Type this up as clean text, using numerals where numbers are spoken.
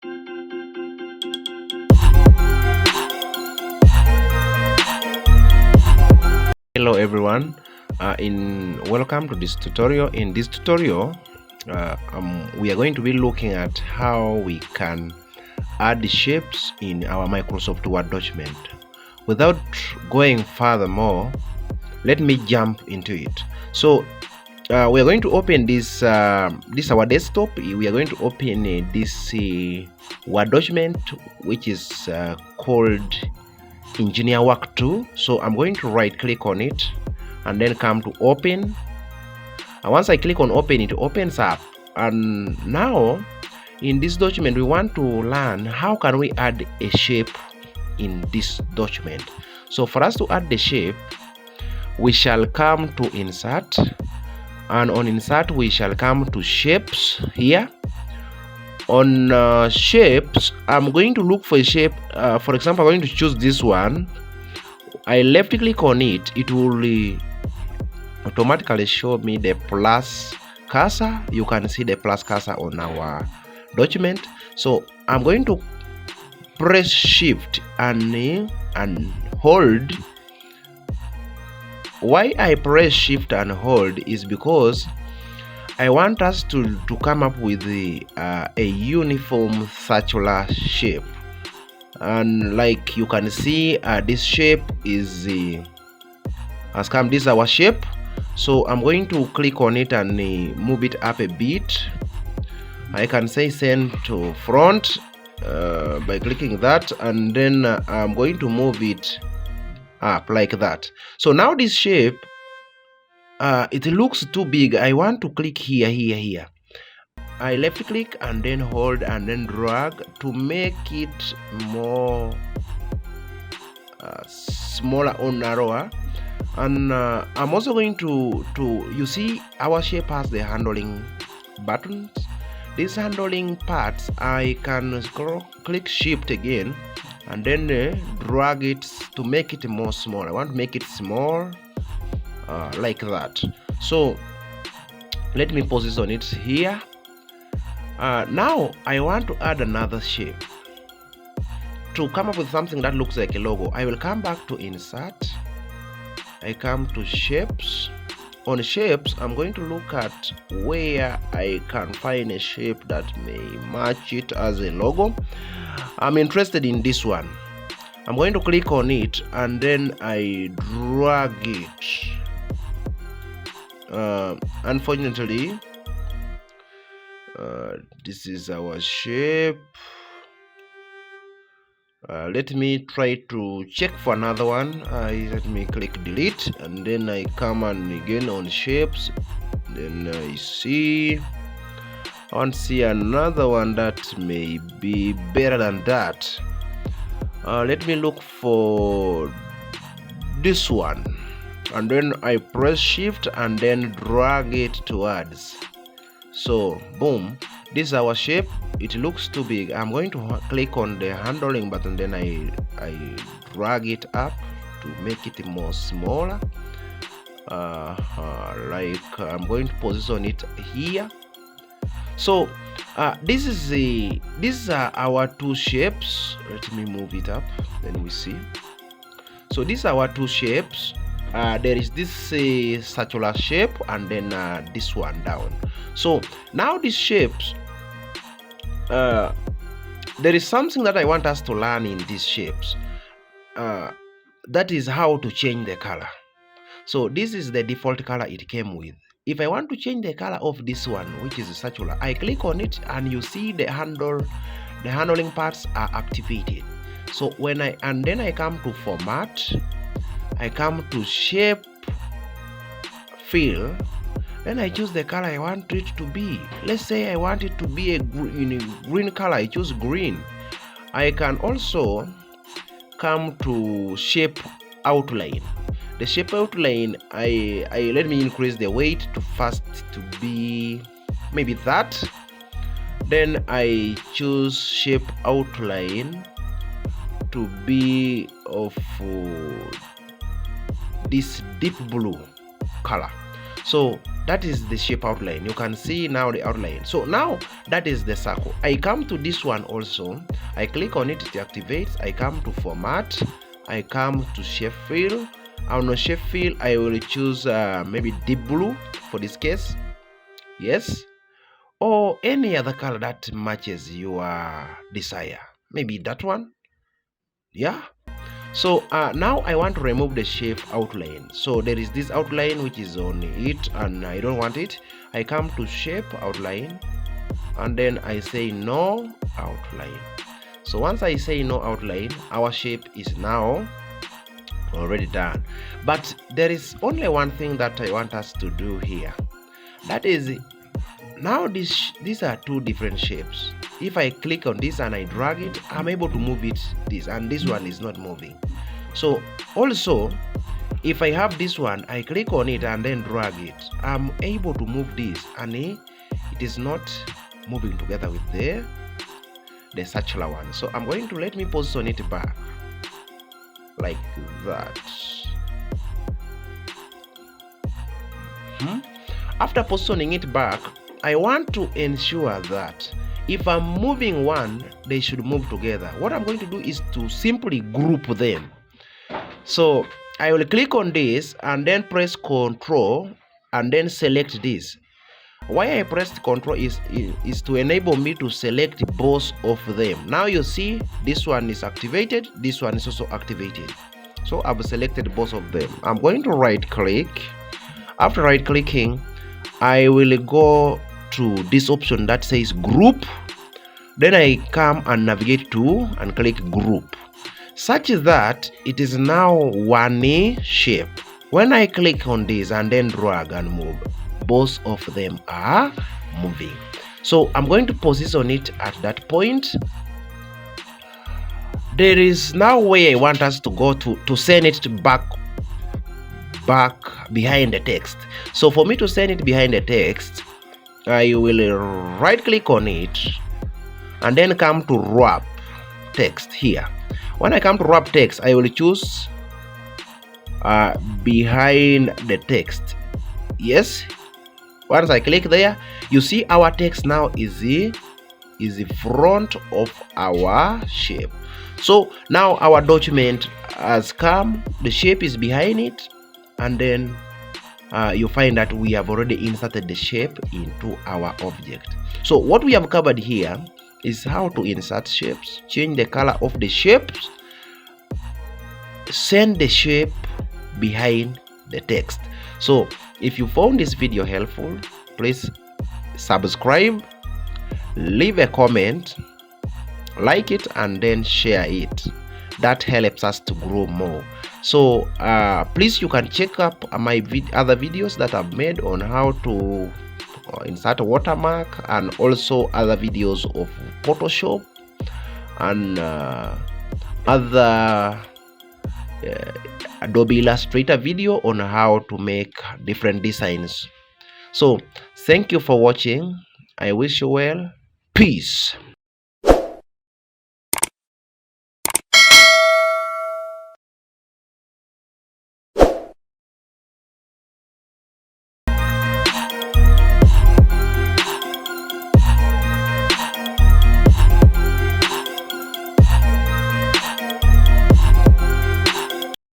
Hello everyone, welcome to this tutorial. In this tutorial we are going to be looking at how we can add shapes in our Microsoft Word document. Without going furthermore, let me jump into it. So we are going to open this our desktop. We are going to open this Word document, which is called Engineer Work 2. So I'm going to right click on it and then come to open, and once I click on open, it opens up. And now in this document we want to learn how can we add a shape in this document. So for us to add the shape, we shall come to insert, and on insert we shall come to shapes. Here on shapes, I'm going to look for a shape. For example, I'm going to choose this one. I left click on it, it will automatically show me the plus cursor. You can see the plus cursor on our document. So I'm going to press shift and hold. Why I press shift and hold is because I want us to come up with a uniform circular shape. And like you can see, this shape is has come. This is our shape. So I'm going to click on it and move it up a bit. I can say send to front by clicking that, and then I'm going to move it up like that. So now this shape, it looks too big. I want to click here. I left click and then hold and then drag to make it more smaller or narrower. And I'm also going to you see our shape has the handling buttons. These handling parts, I can click shift again and then drag it to make it more small. I want to make it small like that. So let me position it here. Now I want to add another shape. To come up with something that looks like a logo, I will come back to insert. I come to shapes. On shapes, I'm going to look at where I can find a shape that may match it as a logo. I'm interested in this one. I'm going to click on it and then I drag it. Unfortunately, this is our shape. Let me try to check for another one. Let me click delete and then I come and again on shapes. Then I want to see another one that may be better than that. Let me look for this one, and then I press shift and then drag it towards. So boom, this is our shape. It looks too big. I'm going to click on the handling button, then I drag it up to make it more smaller. Like I'm going to position it here. So these are our two shapes. Let me move it up, then we see. So these are our two shapes. There is this circular shape and then this one down. So now these shapes, there is something that I want us to learn in these shapes. That is how to change the color. So this is the default color it came with. If I want to change the color of this one, which is circular, I click on it and you see the handling parts are activated. So when I come to format, I come to shape, fill, then I choose the color I want it to be. Let's say I want it to be a green color. I choose green. I can also come to shape outline. The shape outline, I let me increase the weight to first to be maybe that. Then I choose shape outline to be of this deep blue color. So that is the shape outline. You can see now the outline. So now that is the circle. I come to this one also. I click on it, it activates. I come to format. I come to shape fill. On shape fill, I will choose maybe deep blue for this case. Yes. Or any other color that matches your desire. Maybe that one. Yeah. So now I want to remove the shape outline. So there is this outline which is on it and I don't want it. I come to shape outline and then I say no outline. So once I say no outline, our shape is now already done. But there is only one thing that I want us to do here. That is, now these are two different shapes. If I click on this and I drag it, I'm able to move it this, and this one is not moving. So also, if I have this one, I click on it and then drag it, I'm able to move this and it is not moving together with the circular one. So I'm going to let me position it back like that. After positioning it back, I want to ensure that if I'm moving one, they should move together. What I'm going to do is to simply group them. So I will click on this and then press Ctrl and then select this. Why I pressed Ctrl is to enable me to select both of them. Now you see this one is activated, this one is also activated. So I've selected both of them. I'm going to right click. After right clicking, I will go to this option that says group. Then I come and navigate to and click group, such that it is now one shape. When I click on this and then drag and move, both of them are moving. So I'm going to position it at that point. There is now where I want us to go to send it back behind the text. So for me to send it behind the text, I will right click on it and then come to wrap text here. When I come to wrap text, I will choose behind the text. Yes. Once I click there, you see our text now is the front of our shape. So now our document has come, the shape is behind it, and then you find that we have already inserted the shape into our object. So what we have covered here is how to insert shapes, change the color of the shapes, send the shape behind the text. So if you found this video helpful, please subscribe, leave a comment, like it, and then share it. That helps us to grow more. So please, you can check up my other videos that I've made on how to insert a watermark, and also other videos of Photoshop and other Adobe Illustrator video on how to make different designs. So thank you for watching. I wish you well. Peace.